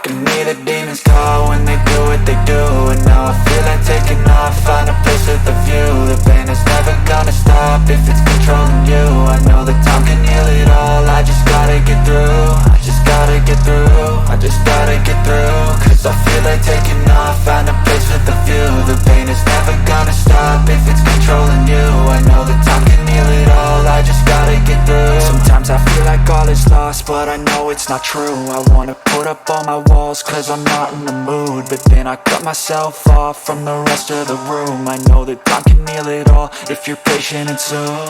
can hear the demons call when they do what they do. And now I feel like taking off, find a place with a view. The pain is never gonna stop if it's controlling you. I know that time can heal it all, I just gotta get through. I just gotta get through, I just gotta get through. Cause I feel like taking off, find a place with a view. The pain is never gonna stop if it's controlling you. I know that time can heal it all, I just gotta get through. Sometimes I feel like all is lost, but I know it's not true. I wanna put up all my walls cause I'm not in the mood, but then I cut myself off from the rest of the room. I know that time can heal it all if you're patient and soon.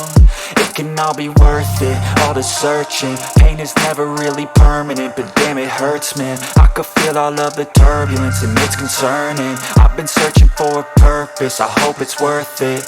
It can all be worth it, all the searching. Pain is never really permanent, but damn it hurts, man. I could feel all of the turbulence and it's concerning. I've been searching for a purpose, I hope it's worth it.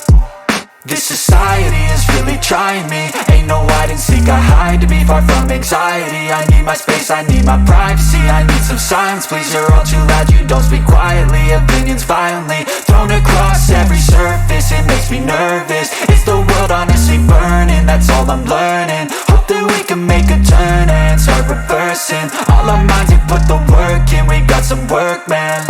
This society is really trying me. Ain't no hide and seek, I hide to be far from anxiety. I need my space, I need my privacy. I need some silence, please, you're all too loud. You don't speak quietly, opinions violently thrown across every surface. It makes me nervous, it's the world honestly burning. That's all I'm learning, hope that we can make a turn and start reversing. All our minds have put the work in, we got some work, man.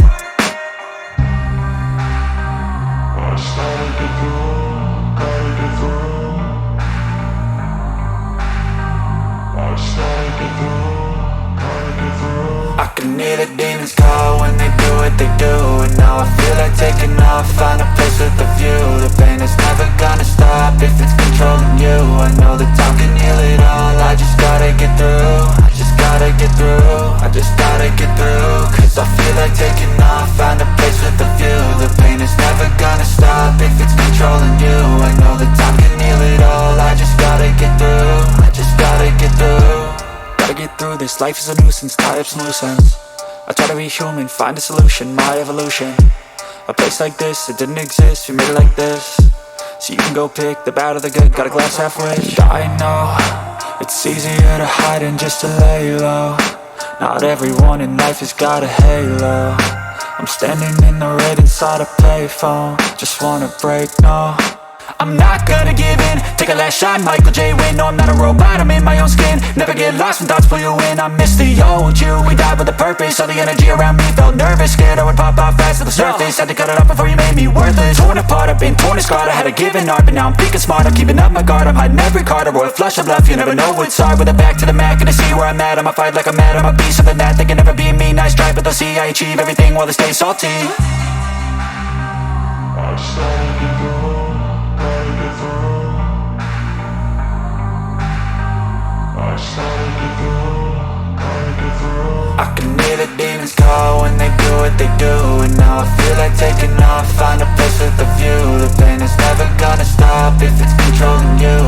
I can hear the demons call when they do what they do. And now I feel like taking off, find a place with a view. The pain is never gonna stop if it's controlling you. I know that time can heal it all, I just gotta get through. I just gotta get through, I just gotta get through. Cause I feel like taking off, find a place with a view. The pain is never gonna stop if it's controlling you. I know that time can heal it all, I just gotta get through. I just gotta get through. Gotta get through this, life is a nuisance, tie up some loose ends. I try to be human, find a solution, my evolution. A place like this, it didn't exist, we made it like this. So you can go pick the bad or the good, got a glass halfway. I know, it's easier to hide than just to lay low. Not everyone in life has got a halo. I'm standing in the red inside a payphone, just wanna break, no. I'm not gonna give in, take a last shot, Michael J. Win. No, I'm not a robot, I'm in my own skin. Never get lost when thoughts pull you in. I miss the old you, we died with a purpose. All the energy around me felt nervous, scared I would pop off fast to the surface. Had to cut it off before you made me worthless. Torn apart, I've been torn and scarred. I had a given art, but now I'm thinking smart. I'm keeping up my guard, I'm hiding every card. A royal flush of love, you never know what's hard. With a back to the mat, gonna see where I'm at. I'ma fight like I'm mad, I'ma be something that they can never be me. Nice try, but they'll see I achieve everything while they stay salty. I can hear the demons call when they do what they do. And now I feel like taking off, find a place with a view. The pain is never gonna stop if it's controlling you.